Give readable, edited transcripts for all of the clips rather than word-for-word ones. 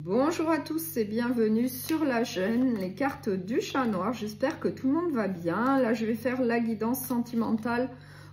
Bonjour à tous et bienvenue sur la chaîne Les cartes du chat noir. J'espère que tout le monde va bien. Là, je vais faire la guidance sentimentale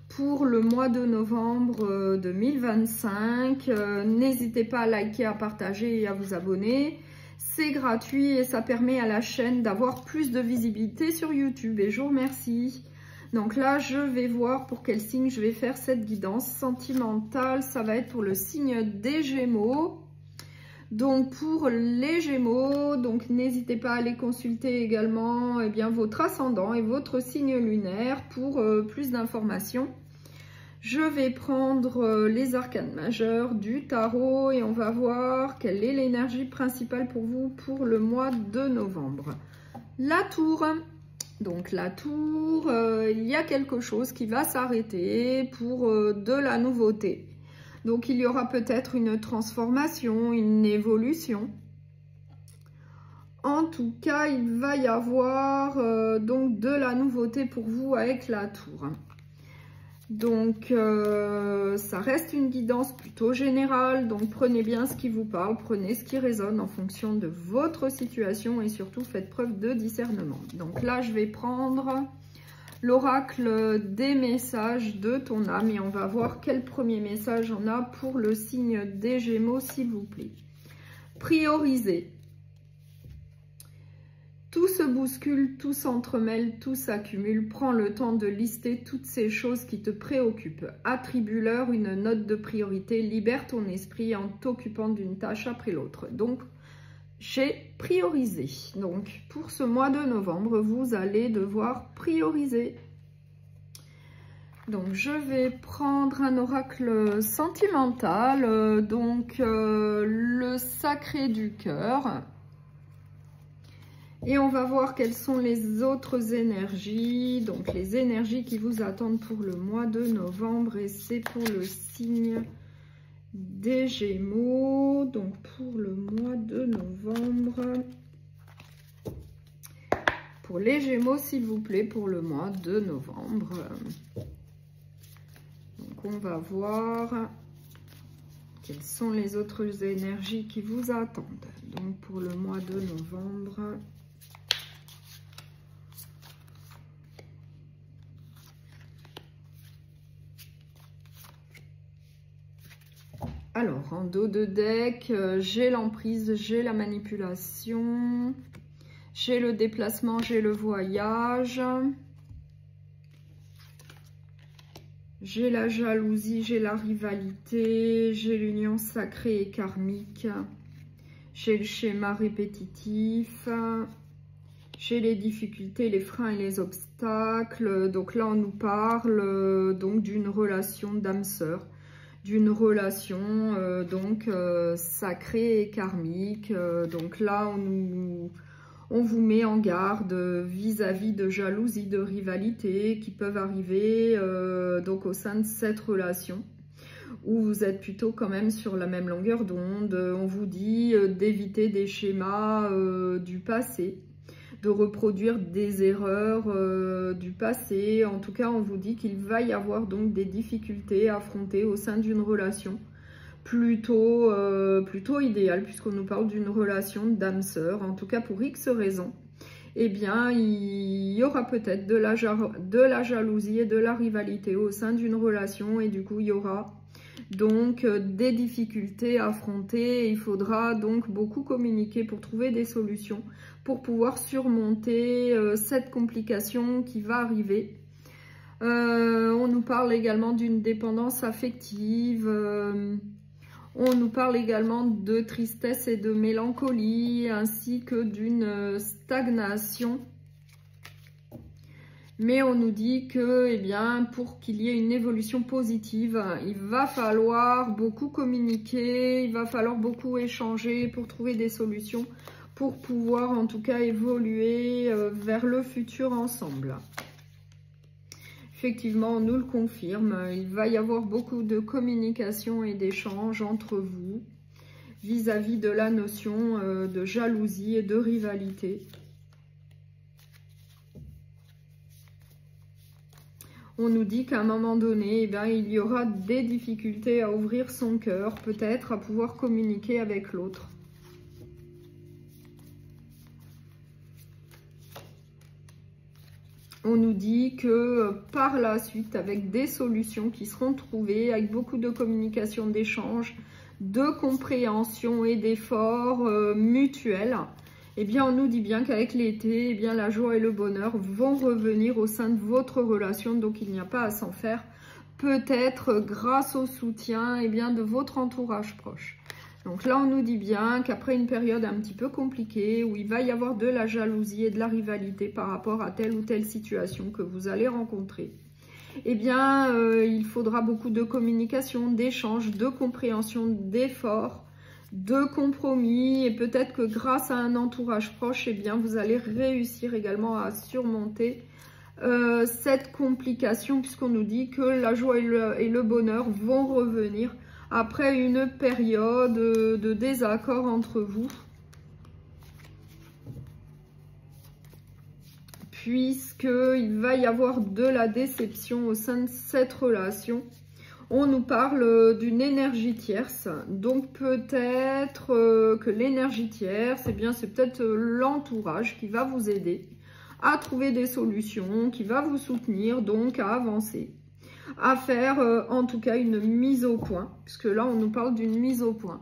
pour le mois de novembre 2025. N'hésitez pas à liker, à partager et à vous abonner. C'est gratuit et ça permet à la chaîne d'avoir plus de visibilité sur YouTube et je vous remercie. Donc là, je vais voir pour quel signe je vais faire cette guidance sentimentale. Ça va être pour le signe des Gémeaux. Donc pour les Gémeaux, donc n'hésitez pas à aller consulter également votre ascendant et votre signe lunaire pour plus d'informations. Je vais prendre les arcanes majeurs du tarot et on va voir quelle est l'énergie principale pour vous pour le mois de novembre. La tour. Donc la tour, il y a quelque chose qui va s'arrêter pour de la nouveauté. Donc, il y aura peut-être une transformation, une évolution. En tout cas, il va y avoir donc de la nouveauté pour vous avec la tour. Donc, ça reste une guidance plutôt générale. Donc, prenez bien ce qui vous parle, prenez ce qui résonne en fonction de votre situation et surtout, faites preuve de discernement. Donc là, je vais prendre l'oracle des messages de ton âme et on va voir quel premier message on a pour le signe des Gémeaux, s'il vous plaît. Prioriser. Tout se bouscule, tout s'entremêle, tout s'accumule. Prends le temps de lister toutes ces choses qui te préoccupent. Attribue-leur une note de priorité. Libère ton esprit en t'occupant d'une tâche après l'autre. Donc, j'ai priorisé. Donc, pour ce mois de novembre, vous allez devoir prioriser. Donc, je vais prendre un oracle sentimental, le sacré du cœur. Et on va voir quelles sont les autres énergies. Donc, les énergies qui vous attendent pour le mois de novembre. Et c'est pour le signe des Gémeaux, donc pour le mois de novembre, pour les Gémeaux s'il vous plaît, pour le mois de novembre. Donc on va voir quelles sont les autres énergies qui vous attendent. Donc pour le mois de novembre. Alors, en dos de deck, j'ai l'emprise, j'ai la manipulation, j'ai le déplacement, j'ai le voyage, j'ai la jalousie, j'ai la rivalité, j'ai l'union sacrée et karmique, j'ai le schéma répétitif, j'ai les difficultés, les freins et les obstacles. Donc là, on nous parle donc d'une relation d'âme-sœur, d'une relation sacrée et karmique. Donc là, on vous met en garde vis-à-vis de jalousie, de rivalité qui peuvent arriver donc au sein de cette relation où vous êtes plutôt quand même sur la même longueur d'onde. On vous dit d'éviter des schémas du passé, de reproduire des erreurs du passé. En tout cas, on vous dit qu'il va y avoir donc des difficultés à affronter au sein d'une relation plutôt idéale, puisqu'on nous parle d'une relation d'âme-sœur. En tout cas, pour X raisons, eh bien, il y aura peut-être de la jalousie et de la rivalité au sein d'une relation, et du coup, il y aura donc des difficultés à affronter. Il faudra donc beaucoup communiquer pour trouver des solutions, pour pouvoir surmonter cette complication qui va arriver. On nous parle également d'une dépendance affective, on nous parle également de tristesse et de mélancolie, ainsi que d'une stagnation. Mais on nous dit que, pour qu'il y ait une évolution positive, il va falloir beaucoup communiquer, il va falloir beaucoup échanger pour trouver des solutions, pour pouvoir en tout cas évoluer vers le futur ensemble. Effectivement, on nous le confirme, il va y avoir beaucoup de communication et d'échanges entre vous vis-à-vis de la notion de jalousie et de rivalité. On nous dit qu'à un moment donné, il y aura des difficultés à ouvrir son cœur, peut-être à pouvoir communiquer avec l'autre. on nous dit que par la suite, avec des solutions qui seront trouvées, avec beaucoup de communication, d'échange, de compréhension et d'efforts mutuels, eh bien, on nous dit bien qu'avec l'été, eh bien, la joie et le bonheur vont revenir au sein de votre relation. Donc, il n'y a pas à s'en faire. Peut-être grâce au soutien, eh bien, de votre entourage proche. Donc là, on nous dit bien qu'après une période un petit peu compliquée, où il va y avoir de la jalousie et de la rivalité par rapport à telle ou telle situation que vous allez rencontrer, eh bien, il faudra beaucoup de communication, d'échange, de compréhension, d'efforts, de compromis. Et peut-être que grâce à un entourage proche, eh bien, vous allez réussir également à surmonter cette complication, puisqu'on nous dit que la joie et le bonheur vont revenir après une période de désaccord entre vous, puisqu'il va y avoir de la déception au sein de cette relation. On nous parle d'une énergie tierce, donc peut-être que l'énergie tierce, eh bien, c'est peut-être l'entourage qui va vous aider à trouver des solutions, qui va vous soutenir, donc à avancer, à faire en tout cas une mise au point, puisque là on nous parle d'une mise au point.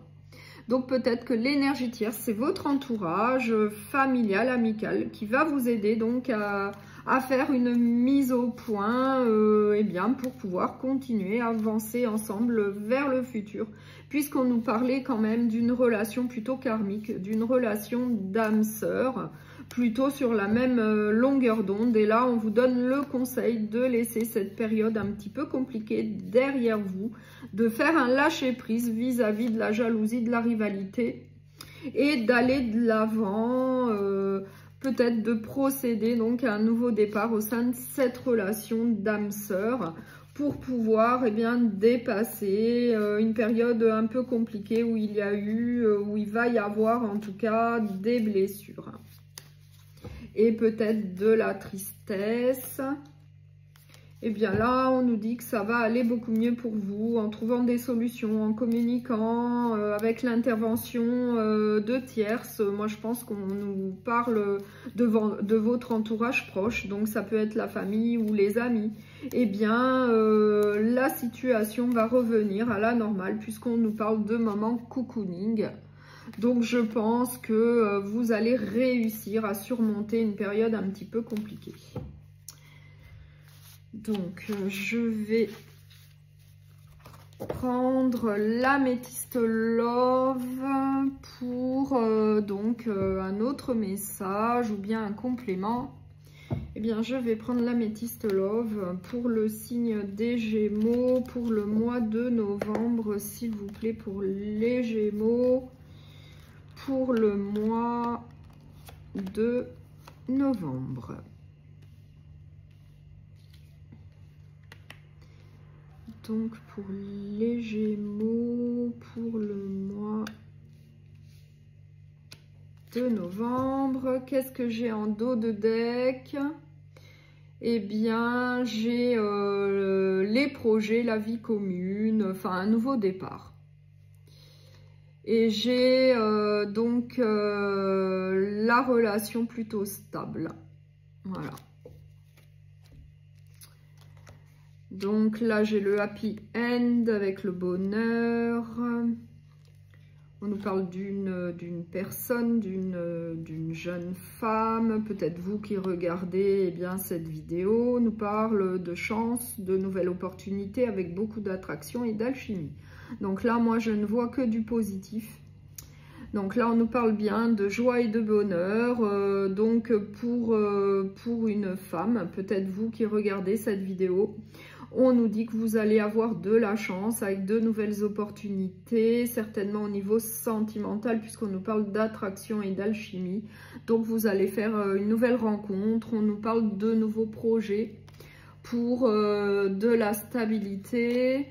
Donc peut-être que l'énergie tierce, c'est votre entourage familial, amical, qui va vous aider donc à faire une mise au point, eh bien, pour pouvoir continuer à avancer ensemble vers le futur, puisqu'on nous parlait quand même d'une relation plutôt karmique, d'une relation d'âme sœur, plutôt sur la même longueur d'onde. Et là, on vous donne le conseil de laisser cette période un petit peu compliquée derrière vous, de faire un lâcher-prise vis-à-vis de la jalousie, de la rivalité, et d'aller de l'avant, peut-être de procéder donc à un nouveau départ au sein de cette relation d'âme sœur, pour pouvoir eh bien, dépasser une période un peu compliquée où il va y avoir en tout cas des blessures. Et peut-être de la tristesse. Et bien là, on nous dit que ça va aller beaucoup mieux pour vous en trouvant des solutions, en communiquant avec l'intervention de tierces. Moi, je pense qu'on nous parle de votre entourage proche, donc ça peut être la famille ou les amis. Eh bien, la situation va revenir à la normale puisqu'on nous parle de moments cocooning. Donc, je pense que vous allez réussir à surmonter une période un petit peu compliquée. Donc, je vais prendre l'améthyste Love pour donc un autre message ou bien un complément. Eh bien, je vais prendre l'améthyste Love pour le signe des Gémeaux pour le mois de novembre, s'il vous plaît, pour les Gémeaux. Pour le mois de novembre. Donc pour les Gémeaux, pour le mois de novembre, qu'est-ce que j'ai en dos de deck? Eh bien, j'ai les projets, la vie commune, enfin un nouveau départ. Et j'ai donc la relation plutôt stable. Voilà. Donc là, j'ai le happy end avec le bonheur. On nous parle d'une personne, d'une jeune femme. Peut-être vous qui regardez eh bien, cette vidéo. On nous parle de chance, de nouvelles opportunités avec beaucoup d'attraction et d'alchimie. Donc là, moi, je ne vois que du positif. Donc là, on nous parle bien de joie et de bonheur. Donc pour une femme, peut-être vous qui regardez cette vidéo, on nous dit que vous allez avoir de la chance avec de nouvelles opportunités, certainement au niveau sentimental, puisqu'on nous parle d'attraction et d'alchimie. Donc vous allez faire une nouvelle rencontre. On nous parle de nouveaux projets pour de la stabilité.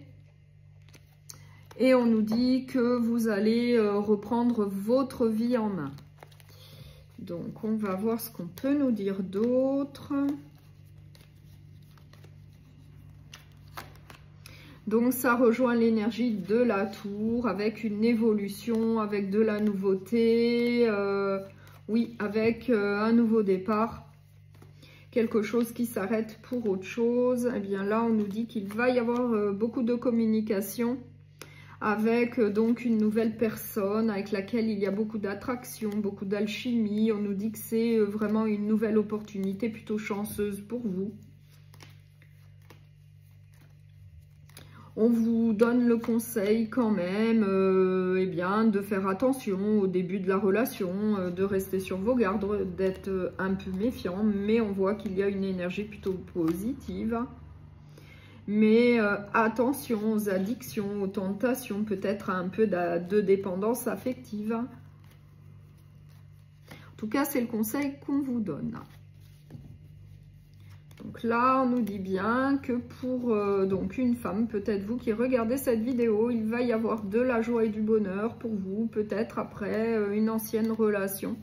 Et on nous dit que vous allez reprendre votre vie en main. Donc, on va voir ce qu'on peut nous dire d'autre. Donc, ça rejoint l'énergie de la tour avec une évolution, avec de la nouveauté. Oui, avec un nouveau départ. quelque chose qui s'arrête pour autre chose. Eh bien là, on nous dit qu'il va y avoir beaucoup de communication avec donc une nouvelle personne avec laquelle il y a beaucoup d'attraction, beaucoup d'alchimie. On nous dit que c'est vraiment une nouvelle opportunité plutôt chanceuse pour vous. On vous donne le conseil quand même eh bien, de faire attention au début de la relation, de rester sur vos gardes, d'être un peu méfiant, mais on voit qu'il y a une énergie plutôt positive. Mais attention aux addictions, aux tentations, peut-être un peu de dépendance affective. En tout cas, c'est le conseil qu'on vous donne. Donc là, on nous dit bien que pour donc une femme, peut-être vous qui regardez cette vidéo, il va y avoir de la joie et du bonheur pour vous, peut-être après une ancienne relation.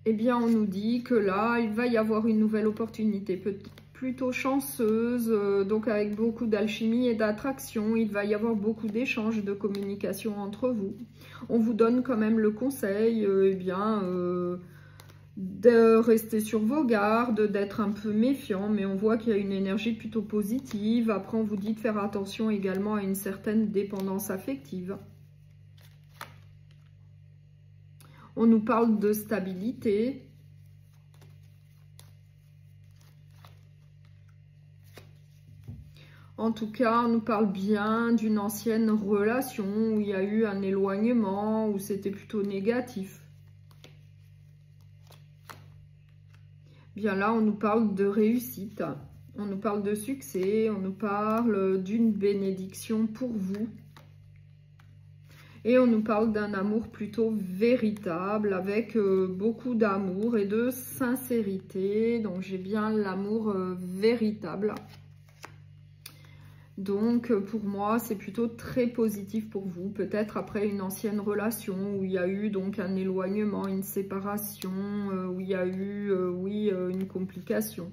Eh bien, on nous dit que là, il va y avoir une nouvelle opportunité, plutôt chanceuse, donc avec beaucoup d'alchimie et d'attraction. Il va y avoir beaucoup d'échanges, de communication entre vous. On vous donne quand même le conseil, eh bien... de rester sur vos gardes, d'être un peu méfiant, mais on voit qu'il y a une énergie plutôt positive. Après, on vous dit de faire attention également à une certaine dépendance affective. On nous parle de stabilité. En tout cas, on nous parle bien d'une ancienne relation où il y a eu un éloignement, où c'était plutôt négatif. Bien là, on nous parle de réussite, on nous parle de succès, on nous parle d'une bénédiction pour vous. Et on nous parle d'un amour plutôt véritable, avec beaucoup d'amour et de sincérité. Donc j'ai bien l'amour véritable. Donc pour moi, c'est plutôt très positif pour vous. Peut-être après une ancienne relation où il y a eu donc un éloignement, une séparation, où il y a eu, une complication.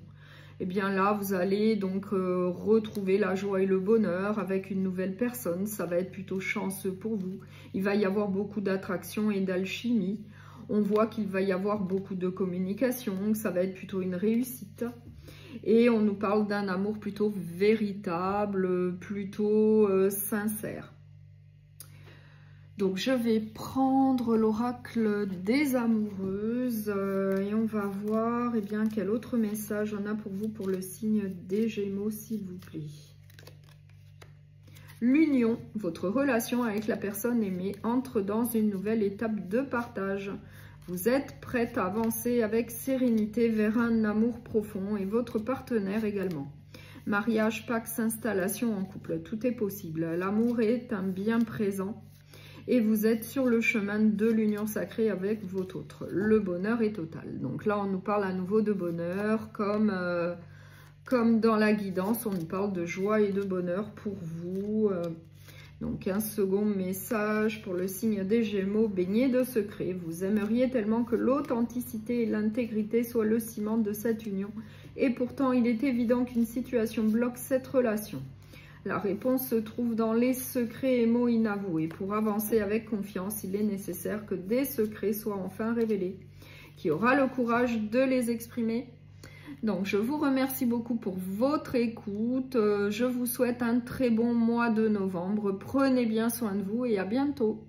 Et bien là, vous allez donc retrouver la joie et le bonheur avec une nouvelle personne. Ça va être plutôt chanceux pour vous. Il va y avoir beaucoup d'attraction et d'alchimie. On voit qu'il va y avoir beaucoup de communication. Ça va être plutôt une réussite. Et on nous parle d'un amour plutôt véritable, plutôt sincère. Donc je vais prendre l'oracle des amoureuses et on va voir eh bien, quel autre message on a pour vous pour le signe des Gémeaux, s'il vous plaît. L'union, votre relation avec la personne aimée, entre dans une nouvelle étape de partage. Vous êtes prête à avancer avec sérénité vers un amour profond et votre partenaire également. Mariage, pax, installation en couple, tout est possible. L'amour est un bien présent et vous êtes sur le chemin de l'union sacrée avec votre autre. Le bonheur est total. Donc là, on nous parle à nouveau de bonheur, comme dans la guidance, on nous parle de joie et de bonheur pour vous. Donc un second message pour le signe des Gémeaux, baigné de secrets. Vous aimeriez tellement que l'authenticité et l'intégrité soient le ciment de cette union. Et pourtant, il est évident qu'une situation bloque cette relation. La réponse se trouve dans les secrets et mots inavoués. Pour avancer avec confiance, il est nécessaire que des secrets soient enfin révélés. Qui aura le courage de les exprimer? Donc, je vous remercie beaucoup pour votre écoute. Je vous souhaite un très bon mois de novembre. Prenez bien soin de vous et à bientôt.